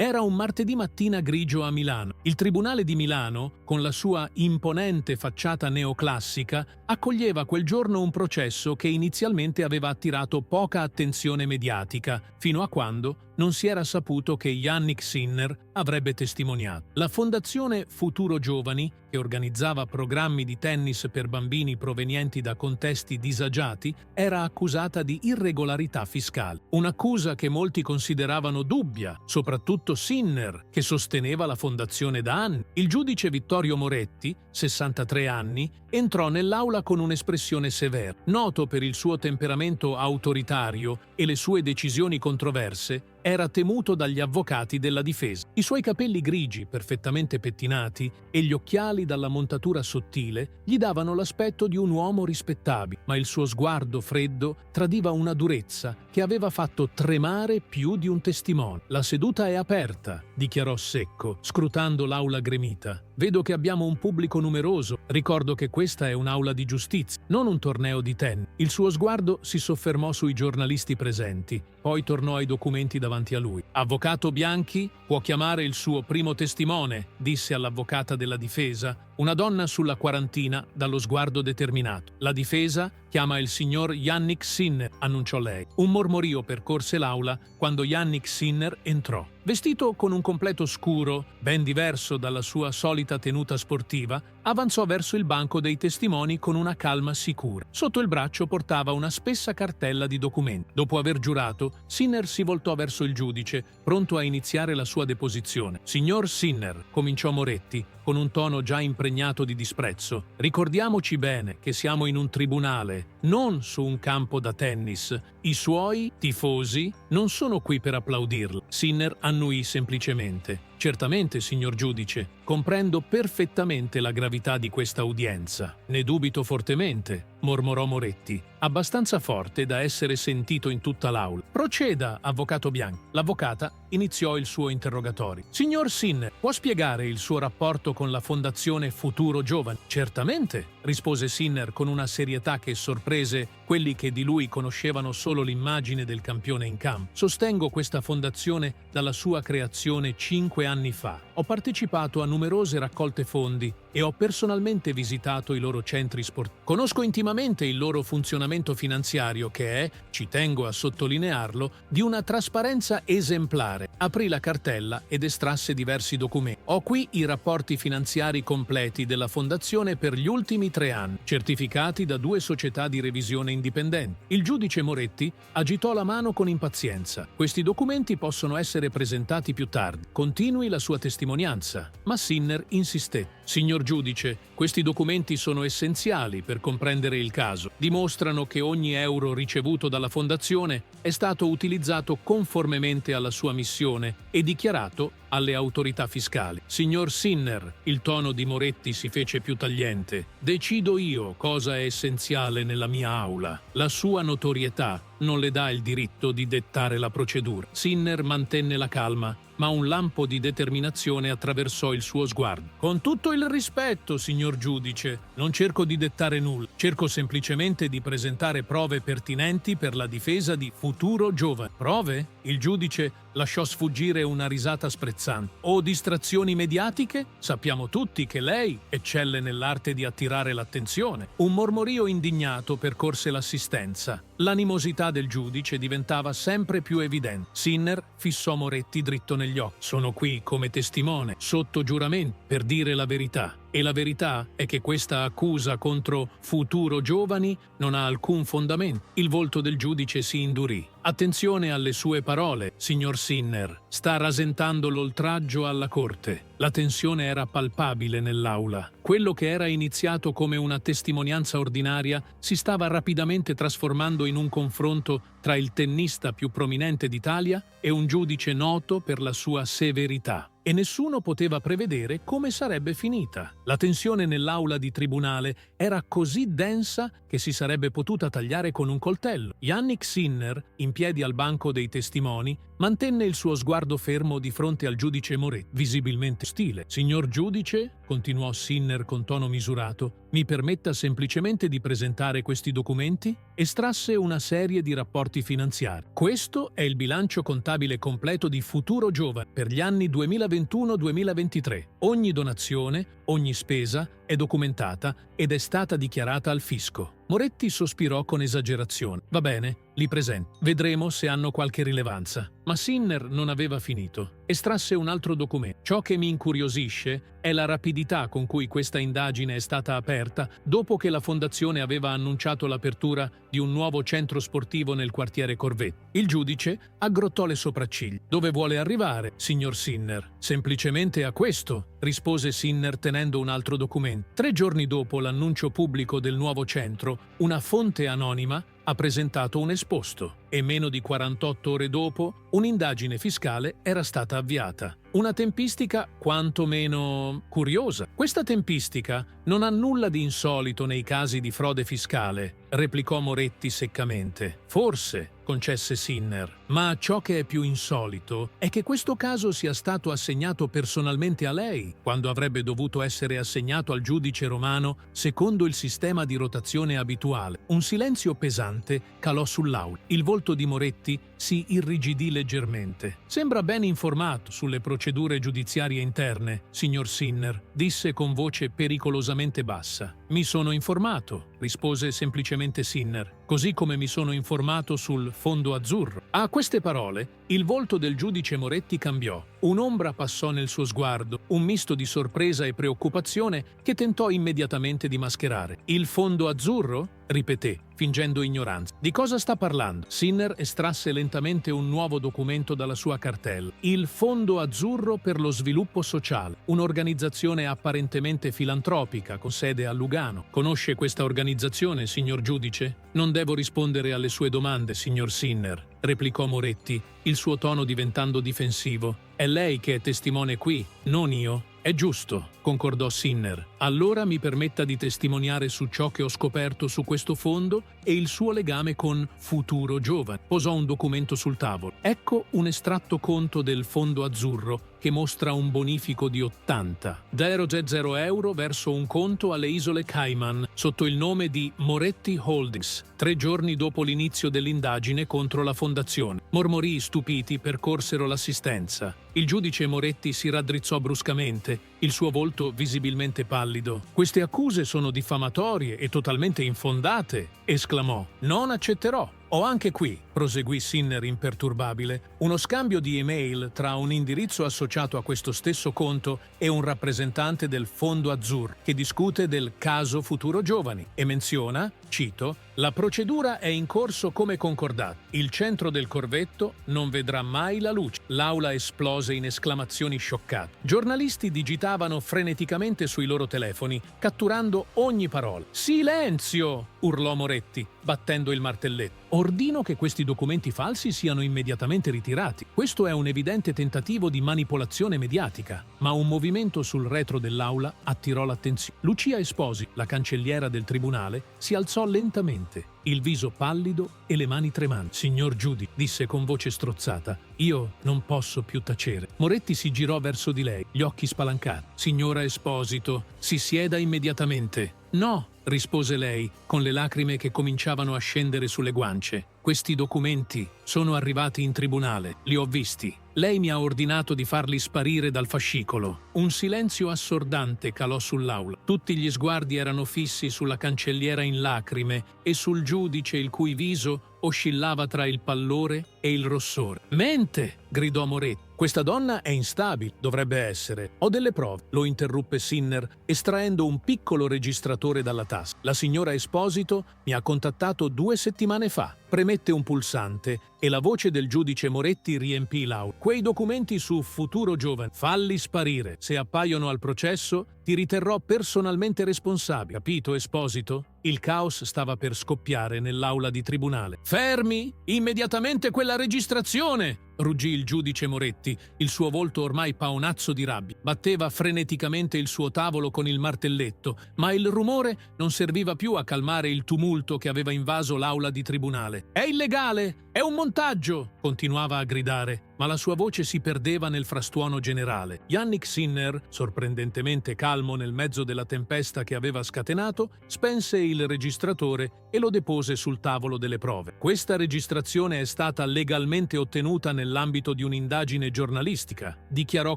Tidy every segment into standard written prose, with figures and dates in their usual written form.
Era un martedì mattina grigio a Milano. Il Tribunale di Milano, con la sua imponente facciata neoclassica, accoglieva quel giorno un processo che inizialmente aveva attirato poca attenzione mediatica, fino a quando non si era saputo che Jannik Sinner avrebbe testimoniato. La Fondazione Futuro Giovani, che organizzava programmi di tennis per bambini provenienti da contesti disagiati, era accusata di irregolarità fiscale. Un'accusa che molti consideravano dubbia, soprattutto Sinner, che sosteneva la fondazione da anni. Il giudice Vittorio Moretti, 63 anni, entrò nell'aula con un'espressione severa. Noto per il suo temperamento autoritario e le sue decisioni controverse, era temuto dagli avvocati della difesa. I suoi capelli grigi, perfettamente pettinati, e gli occhiali dalla montatura sottile gli davano l'aspetto di un uomo rispettabile, ma il suo sguardo freddo tradiva una durezza che aveva fatto tremare più di un testimone. «La seduta è aperta», dichiarò secco, scrutando l'aula gremita. «Vedo che abbiamo un pubblico numeroso. Ricordo che questa è un'aula di giustizia, non un torneo di tennis». Il suo sguardo si soffermò sui giornalisti presenti, poi tornò ai documenti davanti a lui. «Avvocato Bianchi, può chiamare il suo primo testimone», disse all'avvocata della difesa, una donna sulla quarantina dallo sguardo determinato. «La difesa chiama il signor Jannik Sinner», annunciò lei. Un mormorio percorse l'aula quando Jannik Sinner entrò. Vestito con un completo scuro, ben diverso dalla sua solita tenuta sportiva, avanzò verso il banco dei testimoni con una calma sicura. Sotto il braccio portava una spessa cartella di documenti. Dopo aver giurato, Sinner si voltò verso il giudice, pronto a iniziare la sua deposizione. «Signor Sinner», cominciò Moretti, con un tono già impregnato di disprezzo, «ricordiamoci bene che siamo in un tribunale, non su un campo da tennis. I suoi tifosi non sono qui per applaudirla». Sinner annuì semplicemente. «Certamente, signor giudice, comprendo perfettamente la gravità di questa udienza. Ne dubito fortemente», mormorò Moretti, abbastanza forte da essere sentito in tutta l'aula. «Proceda, avvocato Bianchi». L'avvocata iniziò il suo interrogatorio. «Signor Sinner, può spiegare il suo rapporto con la Fondazione Futuro Giovani?» «Certamente», rispose Sinner con una serietà che sorprese quelli che di lui conoscevano solo l'immagine del campione in campo. «Sostengo questa fondazione dalla sua creazione 5 anni fa. Ho partecipato a numerose raccolte fondi e ho personalmente visitato i loro centri sportivi. Conosco intimamente il loro funzionamento finanziario che è, ci tengo a sottolinearlo, di una trasparenza esemplare». Aprì la cartella ed estrasse diversi documenti. «Ho qui i rapporti finanziari completi della fondazione per gli ultimi 3 anni, certificati da 2 società di revisione indipendenti». Il giudice Moretti agitò la mano con impazienza. «Questi documenti possono essere presentati più tardi. Continui la sua testimonianza». Ma Sinner insistette. «Signor giudice, questi documenti sono essenziali per comprendere il caso. Dimostrano che ogni euro ricevuto dalla Fondazione è stato utilizzato conformemente alla sua missione e dichiarato alle autorità fiscali». «Signor Sinner», il tono di Moretti si fece più tagliente, «decido io cosa è essenziale nella mia aula. La sua notorietà non le dà il diritto di dettare la procedura». Sinner mantenne la calma, ma un lampo di determinazione attraversò il suo sguardo. «Con tutto il rispetto, signor giudice, non cerco di dettare nulla. Cerco semplicemente di presentare prove pertinenti per la difesa di Futuro Giovani». «Prove?» Il giudice lasciò sfuggire una risata sprezzante. «O distrazioni mediatiche? Sappiamo tutti che lei eccelle nell'arte di attirare l'attenzione». Un mormorio indignato percorse l'assistenza. L'animosità del giudice diventava sempre più evidente. Sinner fissò Moretti dritto negli occhi. «Sono qui come testimone, sotto giuramento, per dire la verità. E la verità è che questa accusa contro Futuro Giovani non ha alcun fondamento». Il volto del giudice si indurì. «Attenzione alle sue parole, signor Sinner. Sta rasentando l'oltraggio alla corte». La tensione era palpabile nell'aula. Quello che era iniziato come una testimonianza ordinaria si stava rapidamente trasformando in un confronto tra il tennista più prominente d'Italia e un giudice noto per la sua severità. E nessuno poteva prevedere come sarebbe finita. La tensione nell'aula di tribunale era così densa che si sarebbe potuta tagliare con un coltello. Jannik Sinner, in piedi al banco dei testimoni, Mantenne il suo sguardo fermo di fronte al giudice Moretti, visibilmente ostile. «Signor giudice», continuò Sinner con tono misurato, «mi permetta semplicemente di presentare questi documenti?» Estrasse una serie di rapporti finanziari. «Questo è il bilancio contabile completo di Futuro Giovane per gli anni 2021-2023. Ogni donazione, ogni spesa è documentata ed è stata dichiarata al fisco». Moretti sospirò con esagerazione. «Va bene, li presento. Vedremo se hanno qualche rilevanza». Ma Sinner non aveva finito. Estrasse un altro documento. «Ciò che mi incuriosisce è la rapidità con cui questa indagine è stata aperta dopo che la fondazione aveva annunciato l'apertura di un nuovo centro sportivo nel quartiere Corvetto». Il giudice aggrottò le sopracciglia. «Dove vuole arrivare, signor Sinner?» «Semplicemente a questo», rispose Sinner tenendo un altro documento. 3 giorni dopo l'annuncio pubblico del nuovo centro, una fonte anonima ha presentato un esposto e meno di 48 ore dopo un'indagine fiscale era stata avviata. Una tempistica quantomeno curiosa. «Questa tempistica non ha nulla di insolito nei casi di frode fiscale», replicò Moretti seccamente. «Forse», concesse Sinner, «ma ciò che è più insolito è che questo caso sia stato assegnato personalmente a lei, quando avrebbe dovuto essere assegnato al giudice romano secondo il sistema di rotazione abituale». Un silenzio pesante calò sull'aula. Il volto di Moretti si irrigidì leggermente. «Sembra ben informato sulle procedure giudiziarie interne, signor Sinner», disse con voce pericolosamente bassa. «Mi sono informato», rispose semplicemente Sinner, «così come mi sono informato sul Fondo Azzurro». A queste parole, il volto del giudice Moretti cambiò. Un'ombra passò nel suo sguardo, un misto di sorpresa e preoccupazione che tentò immediatamente di mascherare. «Il Fondo Azzurro?» ripeté, fingendo ignoranza. «Di cosa sta parlando?» Sinner estrasse lentamente un nuovo documento dalla sua cartella. «Il Fondo Azzurro per lo Sviluppo Sociale, un'organizzazione apparentemente filantropica con sede a Lugano. Conosce questa organizzazione, signor giudice?» «Non devo rispondere alle sue domande, signor Sinner», replicò Moretti, il suo tono diventando difensivo. «È lei che è testimone qui, non io». «È giusto», concordò Sinner. «Allora mi permetta di testimoniare su ciò che ho scoperto su questo fondo e il suo legame con Futuro Giovane». Posò un documento sul tavolo. «Ecco un estratto conto del Fondo Azzurro che mostra un bonifico di 80.000 euro verso un conto alle isole Cayman sotto il nome di Moretti Holdings, 3 giorni dopo l'inizio dell'indagine contro la fondazione». Mormorii stupiti percorsero l'assistenza. Il giudice Moretti si raddrizzò bruscamente, il suo volto visibilmente pallido. «Queste accuse sono diffamatorie e totalmente infondate», esclamò. «Non accetterò». «Ho anche qui», proseguì Sinner imperturbabile, «uno scambio di email tra un indirizzo associato a questo stesso conto e un rappresentante del Fondo Azzurro che discute del caso Futuro Giovani e menziona, cito, «La procedura è in corso come concordato. Il centro del Corvetto non vedrà mai la luce». L'aula esplose in esclamazioni scioccate. Giornalisti digitavano freneticamente sui loro telefoni, catturando ogni parola. «Silenzio!» urlò Moretti, battendo il martelletto. «Ordino che questi documenti falsi siano immediatamente ritirati. Questo è un evidente tentativo di manipolazione mediatica». Ma un movimento sul retro dell'aula attirò l'attenzione. Lucia Esposi, la cancelliera del tribunale, si alzò lentamente, il viso pallido e le mani tremanti. «Signor giudice», disse con voce strozzata, «io non posso più tacere». Moretti si girò verso di lei, gli occhi spalancati. «Signora Esposito, si sieda immediatamente». «No», rispose lei, con le lacrime che cominciavano a scendere sulle guance. «Questi documenti sono arrivati in tribunale, li ho visti. Lei mi ha ordinato di farli sparire dal fascicolo». Un silenzio assordante calò sull'aula. Tutti gli sguardi erano fissi sulla cancelliera in lacrime e sul giudice il cui viso oscillava tra il pallore e il rossore. «Mente!» gridò Moretti. «Questa donna è instabile, dovrebbe essere. Ho delle prove», lo interruppe Sinner, estraendo un piccolo registratore dalla tasca. «La signora Esposito mi ha contattato 2 settimane fa». Premette un pulsante e la voce del giudice Moretti riempì l'aula. «Quei documenti su Futuro Giovane, falli sparire. Se appaiono al processo, ti riterrò personalmente responsabile. Capito, Esposito?» Il caos stava per scoppiare nell'aula di tribunale. «Fermi! Immediatamente quella registrazione!» ruggì il giudice Moretti, il suo volto ormai paonazzo di rabbia. Batteva freneticamente il suo tavolo con il martelletto, ma il rumore non serviva più a calmare il tumulto che aveva invaso l'aula di tribunale. «È illegale!» È un montaggio!» continuava a gridare, ma la sua voce si perdeva nel frastuono generale. Jannik Sinner, sorprendentemente calmo nel mezzo della tempesta che aveva scatenato, spense il registratore e lo depose sul tavolo delle prove. «Questa registrazione è stata legalmente ottenuta nell'ambito di un'indagine giornalistica», dichiarò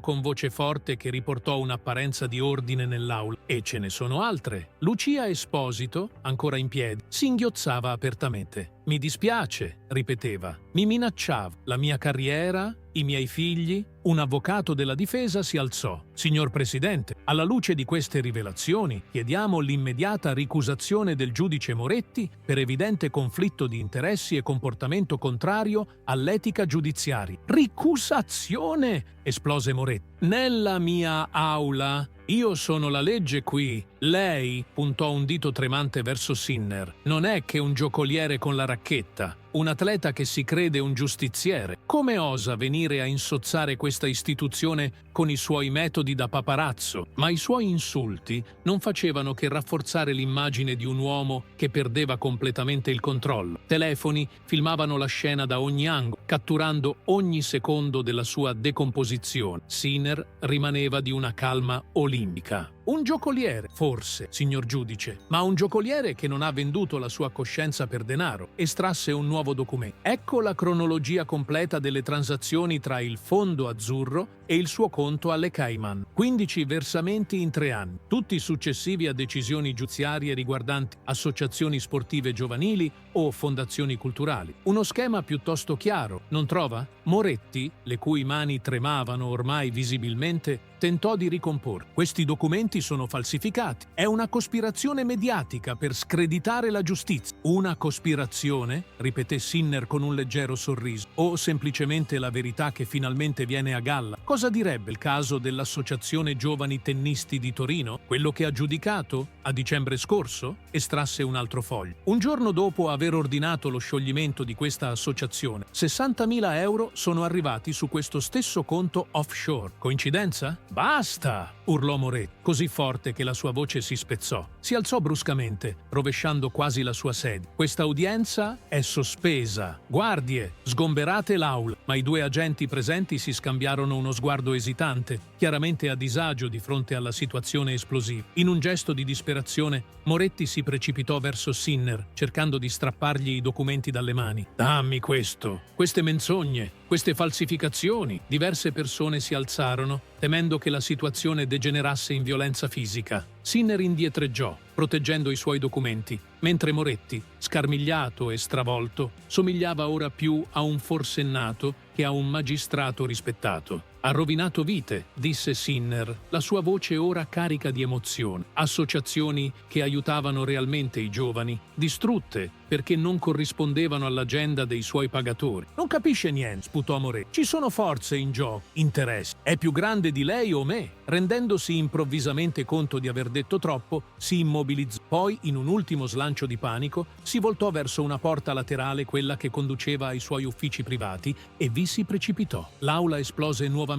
con voce forte che riportò un'apparenza di ordine nell'aula. «E ce ne sono altre». Lucia Esposito, ancora in piedi, singhiozzava apertamente. «Mi dispiace», ripeteva. «Mi minacciava. La mia carriera, i miei figli». Un avvocato della difesa si alzò. «Signor Presidente, alla luce di queste rivelazioni, chiediamo l'immediata ricusazione del giudice Moretti per evidente conflitto di interessi e comportamento contrario all'etica giudiziaria». «Ricusazione!» esplose Moretti. «Nella mia aula. Io sono la legge qui. Lei», puntò un dito tremante verso Sinner, «non è che un giocoliere con la racchetta, un atleta che si crede un giustiziere. Come osa venire a insozzare questa istituzione con i suoi metodi da paparazzo?» Ma i suoi insulti non facevano che rafforzare l'immagine di un uomo che perdeva completamente il controllo. Telefoni filmavano la scena da ogni angolo, catturando ogni secondo della sua decomposizione. Sinner rimaneva di una calma olimpica. «Un giocoliere, forse, signor giudice, ma un giocoliere che non ha venduto la sua coscienza per denaro». Estrasse un nuovo documento. «Ecco la cronologia completa delle transazioni tra il Fondo Azzurro e il suo conto alle Cayman. 15 versamenti in 3 anni, tutti successivi a decisioni giudiziarie riguardanti associazioni sportive giovanili o fondazioni culturali. Uno schema piuttosto chiaro, non trova?» Moretti, le cui mani tremavano ormai visibilmente, tentò di ricomporre. «Questi documenti sono falsificati. È una cospirazione mediatica per screditare la giustizia». «Una cospirazione?» ripeté Sinner con un leggero sorriso. «O semplicemente la verità che finalmente viene a galla? Cosa direbbe il caso dell'Associazione Giovani Tennisti di Torino? Quello che ha giudicato a dicembre scorso?» Estrasse un altro foglio. «Un giorno dopo aver ordinato lo scioglimento di questa associazione, 60.000 euro sono arrivati su questo stesso conto offshore. Coincidenza?» «Basta!» urlò Moretti, così forte che la sua voce si spezzò. Si alzò bruscamente, rovesciando quasi la sua sedia. «Questa udienza è sospesa. Guardie, sgomberate l'aula». Ma i due agenti presenti si scambiarono uno sguardo esitante, chiaramente a disagio di fronte alla situazione esplosiva. In un gesto di disperazione, Moretti si precipitò verso Sinner, cercando di strappargli i documenti dalle mani. «Dammi questo! Queste menzogne! Queste falsificazioni!» Diverse persone si alzarono, temendo che la situazione degenerasse in violenza fisica. Sinner indietreggiò, proteggendo i suoi documenti, mentre Moretti, scarmigliato e stravolto, somigliava ora più a un forsennato che a un magistrato rispettato. «Ha rovinato vite», disse Sinner, la sua voce ora carica di emozione. «Associazioni che aiutavano realmente i giovani, distrutte perché non corrispondevano all'agenda dei suoi pagatori». «Non capisce niente», sputò Moretti. «Ci sono forze in gioco, interessi. È più grande di lei o me?» Rendendosi improvvisamente conto di aver detto troppo, si immobilizzò. Poi, in un ultimo slancio di panico, si voltò verso una porta laterale, quella che conduceva ai suoi uffici privati, e vi si precipitò. L'aula esplose nuovamente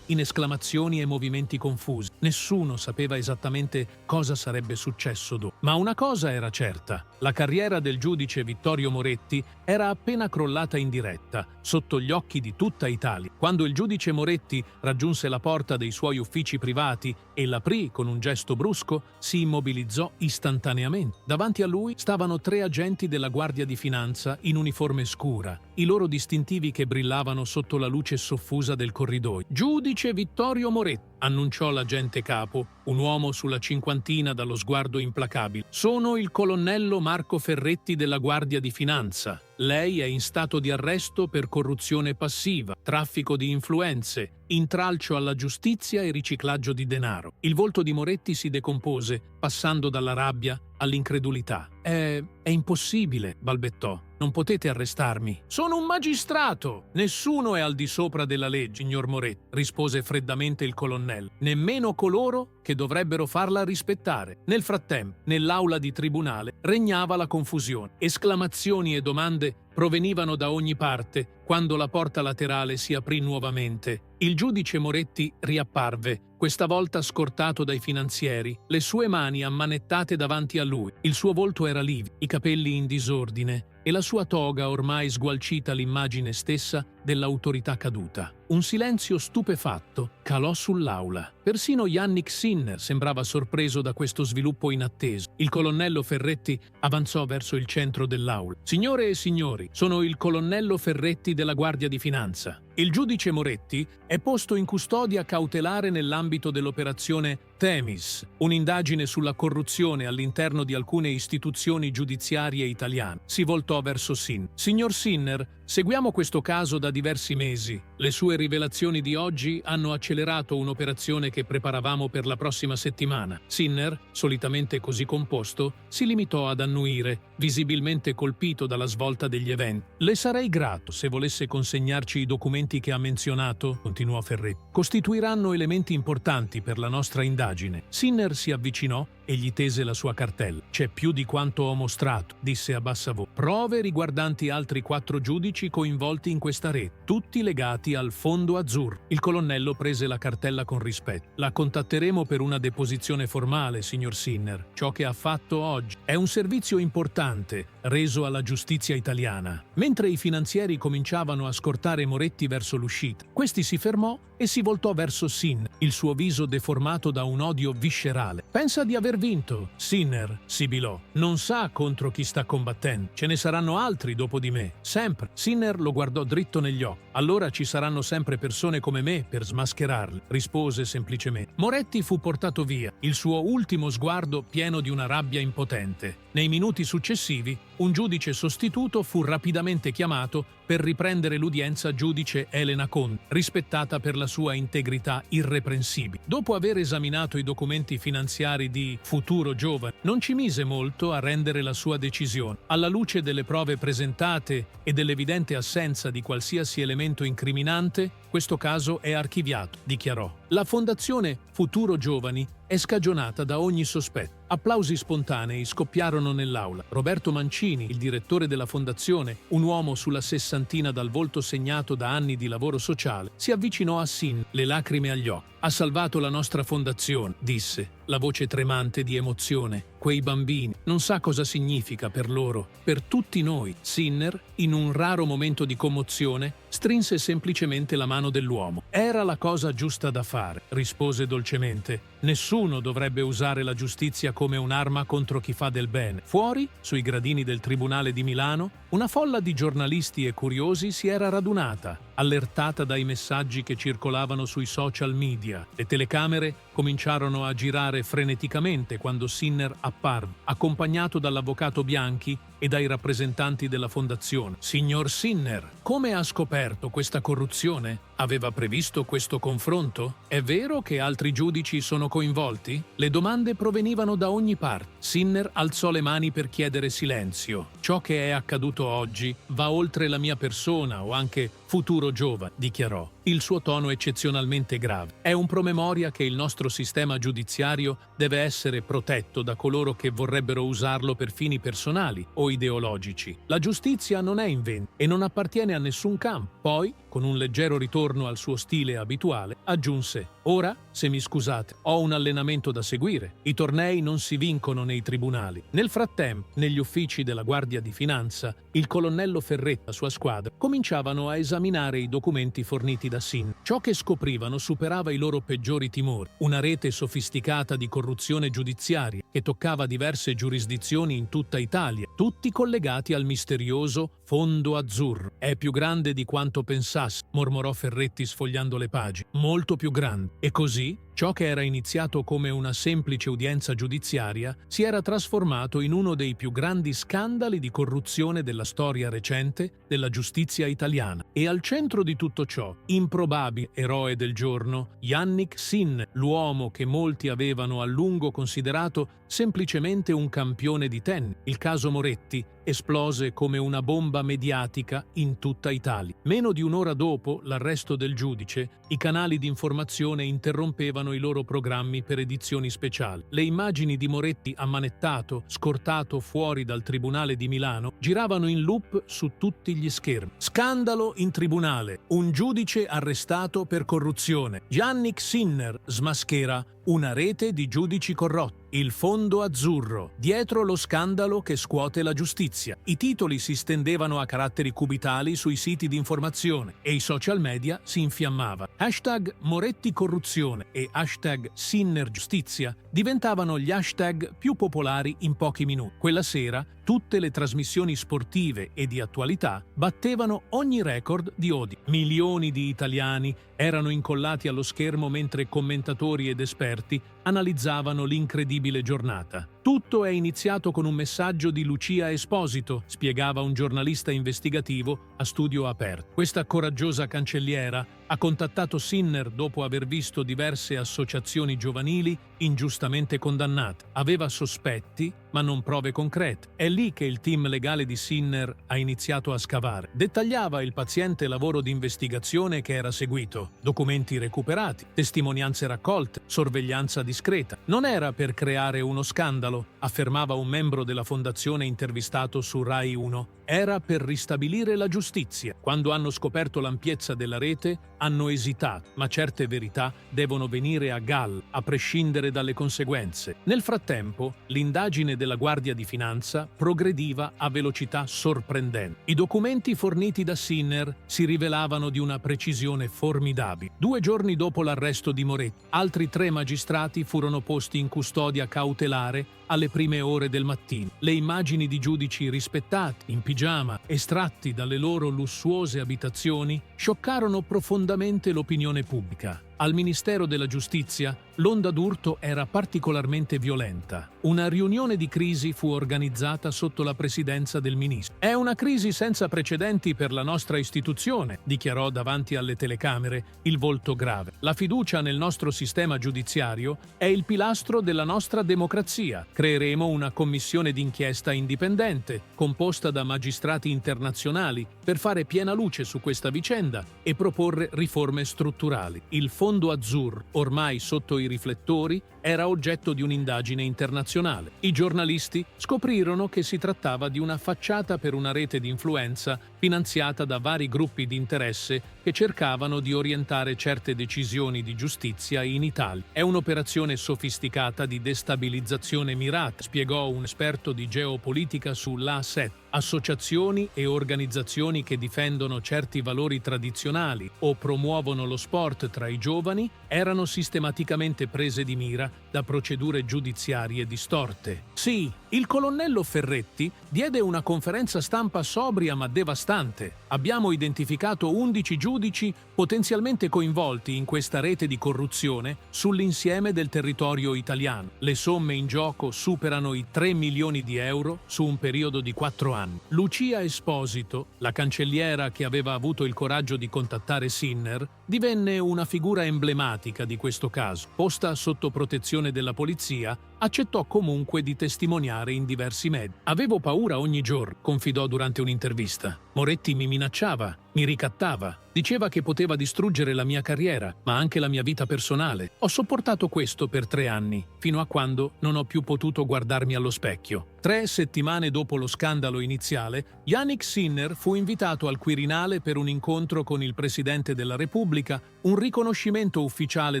in esclamazioni e movimenti confusi. Nessuno sapeva esattamente cosa sarebbe successo dopo. Ma una cosa era certa: la carriera del giudice Vittorio Moretti era appena crollata in diretta, sotto gli occhi di tutta Italia. Quando il giudice Moretti raggiunse la porta dei suoi uffici privati e l'aprì con un gesto brusco, si immobilizzò istantaneamente. Davanti a lui stavano 3 agenti della Guardia di Finanza in uniforme scura, i loro distintivi che brillavano sotto la luce soffusa del corridoio. «Giudice Vittorio Moretti», annunciò l'agente capo, un uomo sulla cinquantina dallo sguardo implacabile. «Sono il colonnello Marco Ferretti della Guardia di Finanza. Lei è in stato di arresto per corruzione passiva, traffico di influenze, intralcio alla giustizia e riciclaggio di denaro». Il volto di Moretti si decompose, passando dalla rabbia all'incredulità. È impossibile», balbettò. «Non potete arrestarmi. Sono un magistrato!» «Nessuno è al di sopra della legge, signor Moretti», rispose freddamente il colonnello. «Nemmeno coloro che dovrebbero farla rispettare». Nel frattempo, nell'aula di tribunale, regnava la confusione. Esclamazioni e domande provenivano da ogni parte quando la porta laterale si aprì nuovamente. Il giudice Moretti riapparve, questa volta scortato dai finanzieri, le sue mani ammanettate davanti a lui. Il suo volto era livido, i capelli in disordine e la sua toga ormai sgualcita l'immagine stessa dell'autorità caduta. Un silenzio stupefatto calò sull'aula. Persino Yannick Sinner sembrava sorpreso da questo sviluppo inatteso. Il colonnello Ferretti avanzò verso il centro dell'aula. «Signore e signori, sono il colonnello Ferretti della Guardia di Finanza. Il giudice Moretti è posto in custodia cautelare nell'ambito dell'operazione Themis, un'indagine sulla corruzione all'interno di alcune istituzioni giudiziarie italiane». Si voltò verso Sinner. «Signor Sinner, seguiamo questo caso da diversi mesi. Le sue rivelazioni di oggi hanno accelerato un'operazione che preparavamo per la prossima settimana». Sinner, solitamente così composto, si limitò ad annuire, visibilmente colpito dalla svolta degli eventi. «Le sarei grato se volesse consegnarci i documenti che ha menzionato», continuò Ferretti. «Costituiranno elementi importanti per la nostra indagine». Sinner si avvicinò e gli tese la sua cartella. «C'è più di quanto ho mostrato», disse a bassa voce. «Prove riguardanti altri 4 giudici coinvolti in questa rete, tutti legati al Fondo Azzurro». Il colonnello prese la cartella con rispetto. «La contatteremo per una deposizione formale, signor Sinner. Ciò che ha fatto oggi è un servizio importante reso alla giustizia italiana». Mentre i finanzieri cominciavano a scortare Moretti verso l'uscita, questi si fermò e si voltò verso Sinner, il suo viso deformato da un odio viscerale. «Pensa di aver vinto?» Sinner sibilò. «Non sa contro chi sta combattendo. Ce ne saranno altri dopo di me, sempre». Sinner lo guardò dritto negli occhi. «Allora ci saranno sempre persone come me per smascherarli», rispose semplicemente. Moretti fu portato via, il suo ultimo sguardo pieno di una rabbia impotente. Nei minuti successivi, un giudice sostituto fu rapidamente chiamato per riprendere l'udienza giudice Elena Conti, rispettata per la sua integrità irreprensibile. Dopo aver esaminato i documenti finanziari di Futuro Giovani, non ci mise molto a rendere la sua decisione. Alla luce delle prove presentate e dell'evidente assenza di qualsiasi elemento incriminante, questo caso è archiviato, dichiarò. La Fondazione Futuro Giovani è scagionata da ogni sospetto. Applausi spontanei scoppiarono nell'aula. Roberto Mancini, il direttore della fondazione, un uomo sulla sessantina dal volto segnato da anni di lavoro sociale, si avvicinò a Sin, le lacrime agli occhi. «Ha salvato la nostra fondazione», disse, la voce tremante di emozione. «Quei bambini, non sa cosa significa per loro, per tutti noi». Sinner, in un raro momento di commozione, strinse semplicemente la mano dell'uomo. «Era la cosa giusta da fare», rispose dolcemente. «Nessuno dovrebbe usare la giustizia come un'arma contro chi fa del bene». Fuori, sui gradini del Tribunale di Milano, una folla di giornalisti e curiosi si era radunata, allertata dai messaggi che circolavano sui social media. Le telecamere cominciarono a girare freneticamente quando Sinner apparve, accompagnato dall'avvocato Bianchi e dai rappresentanti della fondazione. «Signor Sinner, come ha scoperto questa corruzione? Aveva previsto questo confronto? È vero che altri giudici sono coinvolti?» Le domande provenivano da ogni parte. Sinner alzò le mani per chiedere silenzio. «Ciò che è accaduto oggi va oltre la mia persona o anche Futuro Giovane», dichiarò. Il suo tono eccezionalmente grave. «È un promemoria che il nostro sistema giudiziario deve essere protetto da coloro che vorrebbero usarlo per fini personali o ideologici. La giustizia non è invento e non appartiene a nessun campo». Poi, con un leggero ritorno al suo stile abituale, aggiunse: «Ora, se mi scusate, ho un allenamento da seguire. I tornei non si vincono nei tribunali». Nel frattempo, negli uffici della Guardia di Finanza, il colonnello Ferretti e la sua squadra cominciavano a esaminare i documenti forniti da Sin. Ciò che scoprivano superava i loro peggiori timori. Una rete sofisticata di corruzione giudiziaria che toccava diverse giurisdizioni in tutta Italia, tutti collegati al misterioso Fondo Azzurro. «È più grande di quanto pensassi», mormorò Ferretti sfogliando le pagine. «Molto più grande». E così, ciò che era iniziato come una semplice udienza giudiziaria si era trasformato in uno dei più grandi scandali di corruzione della storia recente della giustizia italiana. E al centro di tutto ciò, improbabile eroe del giorno, Yannick Sinner, l'uomo che molti avevano a lungo considerato semplicemente un campione di tennis. Il caso Moretti esplose come una bomba mediatica in tutta Italia. Meno di un'ora dopo l'arresto del giudice, i canali di informazione interrompevano i loro programmi per edizioni speciali. Le immagini di Moretti ammanettato, scortato fuori dal Tribunale di Milano, giravano in loop su tutti gli schermi. Scandalo in tribunale. Un giudice arrestato per corruzione. Jannik Sinner smaschera una rete di giudici corrotti. Il fondo azzurro, dietro lo scandalo che scuote la giustizia. I titoli si stendevano a caratteri cubitali sui siti di informazione e i social media si infiammavano. Hashtag Moretti corruzione e hashtag Sinner giustizia diventavano gli hashtag più popolari in pochi minuti. Quella sera tutte le trasmissioni sportive e di attualità battevano ogni record di odio. Milioni di italiani erano incollati allo schermo mentre commentatori ed esperti analizzavano l'incredibile giornata. Tutto è iniziato con un messaggio di Lucia Esposito, spiegava un giornalista investigativo a Studio Aperto. Questa coraggiosa cancelliera ha contattato Sinner dopo aver visto diverse associazioni giovanili ingiustamente condannate. Aveva sospetti, ma non prove concrete. È lì che il team legale di Sinner ha iniziato a scavare. Dettagliava il paziente lavoro di investigazione che era seguito, documenti recuperati, testimonianze raccolte, sorveglianza discreta. Non era per creare uno scandalo, affermava un membro della fondazione intervistato su Rai 1. Era per ristabilire la giustizia. Quando hanno scoperto l'ampiezza della rete, hanno esitato, ma certe verità devono venire a galla, a prescindere dalle conseguenze. Nel frattempo, l'indagine della Guardia di Finanza progrediva a velocità sorprendente. I documenti forniti da Sinner si rivelavano di una precisione formidabile. 2 giorni dopo l'arresto di Moretti, altri 3 magistrati furono posti in custodia cautelare alle prime ore del mattino. Le immagini di giudici rispettati, in pigiama, estratti dalle loro lussuose abitazioni, scioccarono profondamente l'opinione pubblica. Al Ministero della Giustizia l'onda d'urto era particolarmente violenta. Una riunione di crisi fu organizzata sotto la presidenza del ministro. «È una crisi senza precedenti per la nostra istituzione», dichiarò davanti alle telecamere il volto grave. «La fiducia nel nostro sistema giudiziario è il pilastro della nostra democrazia. Creeremo una commissione d'inchiesta indipendente, composta da magistrati internazionali, per fare piena luce su questa vicenda e proporre riforme strutturali». Il fondo azzurro, ormai sotto i riflettori, era oggetto di un'indagine internazionale. I giornalisti scoprirono che si trattava di una facciata per una rete di influenza finanziata da vari gruppi di interesse che cercavano di orientare certe decisioni di giustizia in Italia. «È un'operazione sofisticata di destabilizzazione mirata», spiegò un esperto di geopolitica sull'A7. Associazioni e organizzazioni che difendono certi valori tradizionali o promuovono lo sport tra i giovani erano sistematicamente prese di mira da procedure giudiziarie distorte. Sì, il colonnello Ferretti diede una conferenza stampa sobria ma devastante. «Abbiamo identificato 11 giudici potenzialmente coinvolti in questa rete di corruzione sull'insieme del territorio italiano. Le somme in gioco superano i 3 milioni di euro su un periodo di 4 anni». Lucia Esposito, la cancelliera che aveva avuto il coraggio di contattare Sinner, divenne una figura emblematica di questo caso. Posta sotto protezione della polizia, accettò comunque di testimoniare in diversi media. «Avevo paura ogni giorno», confidò durante un'intervista. «Moretti mi minacciava, mi ricattava, diceva che poteva distruggere la mia carriera, ma anche la mia vita personale. Ho sopportato questo per 3 anni, fino a quando non ho più potuto guardarmi allo specchio». 3 settimane dopo lo scandalo iniziale, Jannik Sinner fu invitato al Quirinale per un incontro con il Presidente della Repubblica, un riconoscimento ufficiale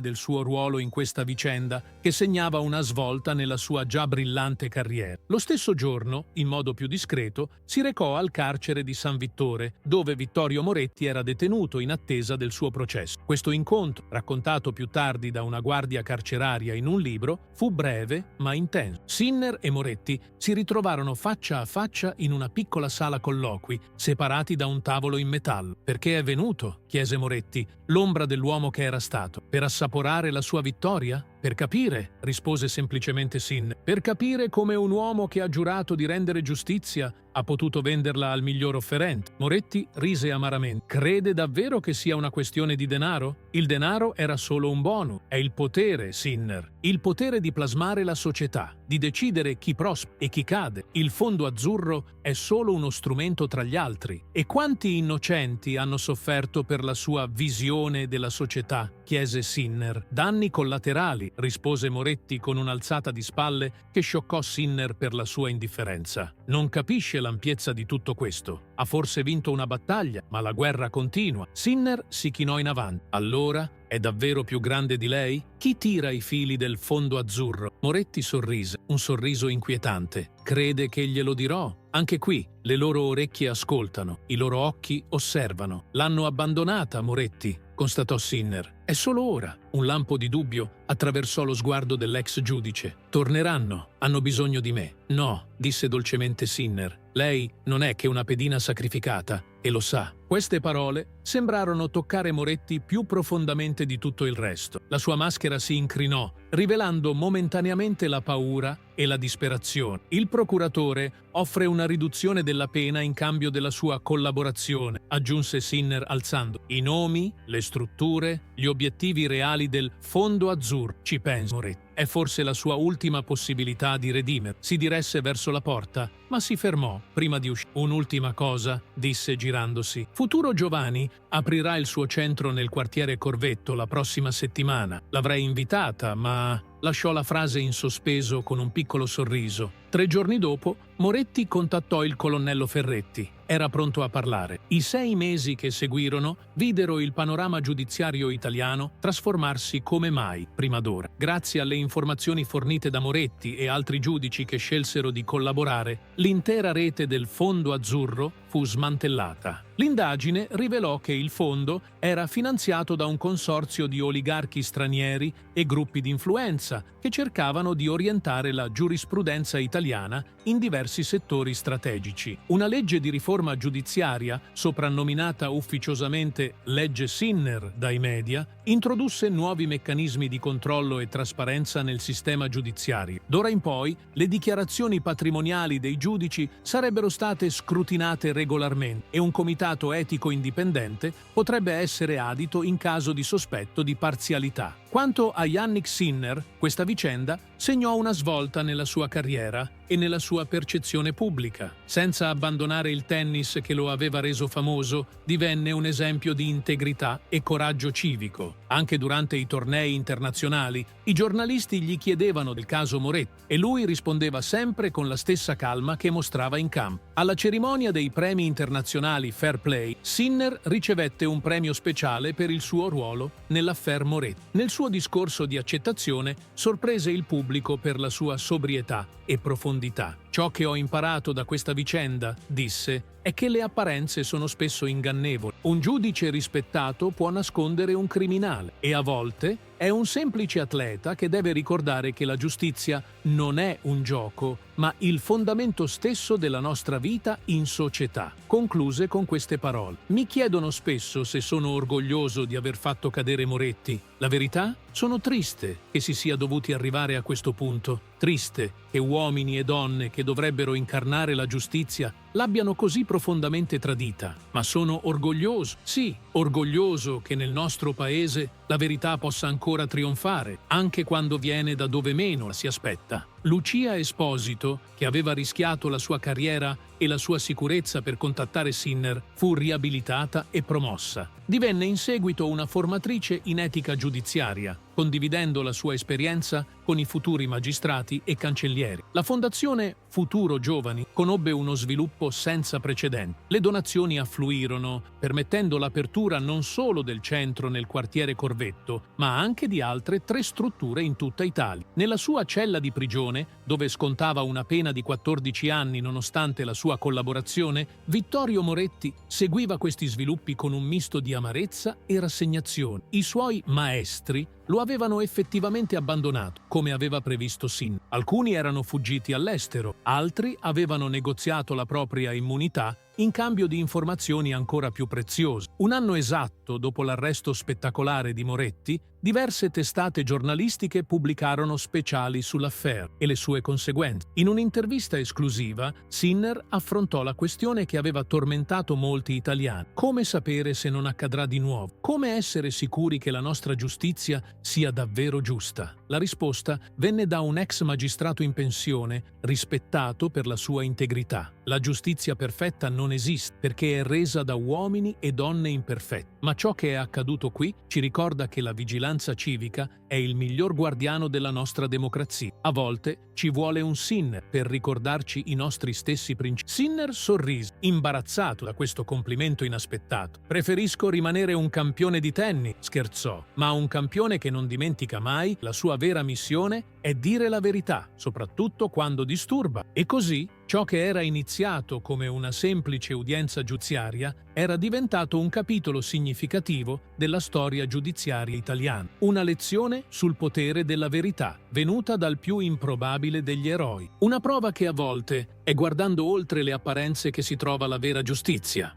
del suo ruolo in questa vicenda che segnava una svolta nella sua già brillante carriera. Lo stesso giorno, in modo più discreto, si recò al carcere di San Vittore, dove Vittorio Moretti era detenuto in attesa del suo processo. Questo incontro, raccontato più tardi da una guardia carceraria in un libro, fu breve ma intenso. Sinner e Moretti si ritrovarono faccia a faccia in una piccola sala colloqui, separati da un tavolo in metallo. «Perché è venuto?» chiese Moretti, l'ombra dell'uomo che era stato. «Per assaporare la sua vittoria?» Per capire, rispose semplicemente Sinner. Per capire come un uomo che ha giurato di rendere giustizia ha potuto venderla al miglior offerente. Moretti rise amaramente. Crede davvero che sia una questione di denaro? Il denaro era solo un bonus. È il potere, Sinner. Il potere di plasmare la società, di decidere chi prospera e chi cade. Il fondo azzurro è solo uno strumento tra gli altri. E quanti innocenti hanno sofferto per la sua visione della società? Chiese Sinner. Danni collaterali, rispose Moretti con un'alzata di spalle che scioccò Sinner per la sua indifferenza. Non capisce l'ampiezza di tutto questo. Ha forse vinto una battaglia, ma la guerra continua. Sinner si chinò in avanti. Allora, è davvero più grande di lei? Chi tira i fili del fondo azzurro? Moretti sorrise, un sorriso inquietante. Crede che glielo dirò? Anche qui, le loro orecchie ascoltano, i loro occhi osservano. L'hanno abbandonata, Moretti, constatò Sinner. È solo ora. Un lampo di dubbio attraversò lo sguardo dell'ex giudice. Torneranno. Hanno bisogno di me. No, disse dolcemente Sinner. Lei non è che una pedina sacrificata, e lo sa. Queste parole sembrarono toccare Moretti più profondamente di tutto il resto. La sua maschera si incrinò, rivelando momentaneamente la paura e la disperazione. Il procuratore offre una riduzione della pena in cambio della sua collaborazione, aggiunse Sinner alzando. I nomi, le strutture, gli obiettivi reali del fondo azzurro. Ci penso, Moretti. È forse la sua ultima possibilità di redimere. Si diresse verso la porta, ma si fermò prima di uscire. Un'ultima cosa, disse girandosi. Futuro Giovanni aprirà il suo centro nel quartiere Corvetto la prossima settimana. L'avrei invitata, ma lasciò la frase in sospeso con un piccolo sorriso. 3 giorni dopo, Moretti contattò il colonnello Ferretti. Era pronto a parlare. I 6 mesi che seguirono videro il panorama giudiziario italiano trasformarsi come mai prima d'ora. Grazie alle informazioni fornite da Moretti e altri giudici che scelsero di collaborare, l'intera rete del Fondo Azzurro fu smantellata. L'indagine rivelò che il fondo era finanziato da un consorzio di oligarchi stranieri e gruppi di influenza che cercavano di orientare la giurisprudenza italiana in diversi settori strategici. Una legge di riforma giudiziaria, soprannominata ufficiosamente Legge Sinner dai media, introdusse nuovi meccanismi di controllo e trasparenza nel sistema giudiziario. D'ora in poi, le dichiarazioni patrimoniali dei giudici sarebbero state scrutinate regolarmente e un comitato etico indipendente potrebbe essere adito in caso di sospetto di parzialità. Quanto a Yannick Sinner, questa vicenda segnò una svolta nella sua carriera e nella sua percezione pubblica. Senza abbandonare il tennis che lo aveva reso famoso, divenne un esempio di integrità e coraggio civico. Anche durante i tornei internazionali, i giornalisti gli chiedevano del caso Moretti e lui rispondeva sempre con la stessa calma che mostrava in campo. Alla cerimonia dei premi internazionali Fair Play, Sinner ricevette un premio speciale per il suo ruolo nell'affaire Moretti. Nel suo discorso di accettazione sorprese il pubblico per la sua sobrietà e profondità. Ciò che ho imparato da questa vicenda, disse, è che le apparenze sono spesso ingannevoli. Un giudice rispettato può nascondere un criminale e a volte è un semplice atleta che deve ricordare che la giustizia non è un gioco, ma il fondamento stesso della nostra vita in società. Concluse con queste parole. Mi chiedono spesso se sono orgoglioso di aver fatto cadere Moretti. La verità? Sono triste che si sia dovuti arrivare a questo punto. Triste che uomini e donne che dovrebbero incarnare la giustizia l'abbiano così profondamente tradita. Ma sono orgoglioso, sì, orgoglioso che nel nostro paese la verità possa ancora trionfare, anche quando viene da dove meno la si aspetta. Lucia Esposito, che aveva rischiato la sua carriera e la sua sicurezza per contattare Sinner, fu riabilitata e promossa. Divenne in seguito una formatrice in etica giudiziaria, condividendo la sua esperienza con i futuri magistrati e cancellieri. La Fondazione Futuro Giovani conobbe uno sviluppo senza precedenti. Le donazioni affluirono, permettendo l'apertura non solo del centro nel quartiere Corvetto, ma anche di altre 3 strutture in tutta Italia. Nella sua cella di prigione, dove scontava una pena di 14 anni nonostante la sua collaborazione, Vittorio Moretti seguiva questi sviluppi con un misto di amarezza e rassegnazione. I suoi maestri lo avevano effettivamente abbandonato, come aveva previsto Sinner. Alcuni erano fuggiti all'estero, altri avevano negoziato la propria immunità in cambio di informazioni ancora più preziose. Un anno esatto dopo l'arresto spettacolare di Moretti, diverse testate giornalistiche pubblicarono speciali sull'affaire e le sue conseguenze. In un'intervista esclusiva, Sinner affrontò la questione che aveva tormentato molti italiani. Come sapere se non accadrà di nuovo? Come essere sicuri che la nostra giustizia sia davvero giusta? La risposta venne da un ex magistrato in pensione, rispettato per la sua integrità. La giustizia perfetta non esiste perché è resa da uomini e donne imperfetti. Ma ciò che è accaduto qui ci ricorda che la vigilanza civica è il miglior guardiano della nostra democrazia. A volte ci vuole un Sinner per ricordarci i nostri stessi principi. Sinner sorrise, imbarazzato da questo complimento inaspettato. Preferisco rimanere un campione di tennis, scherzò, ma un campione che non dimentica mai la sua vera missione è dire la verità, soprattutto quando disturba. E così, ciò che era iniziato come una semplice udienza giudiziaria era diventato un capitolo significativo della storia giudiziaria italiana. Una lezione sul potere della verità, venuta dal più improbabile degli eroi. Una prova che a volte è guardando oltre le apparenze che si trova la vera giustizia.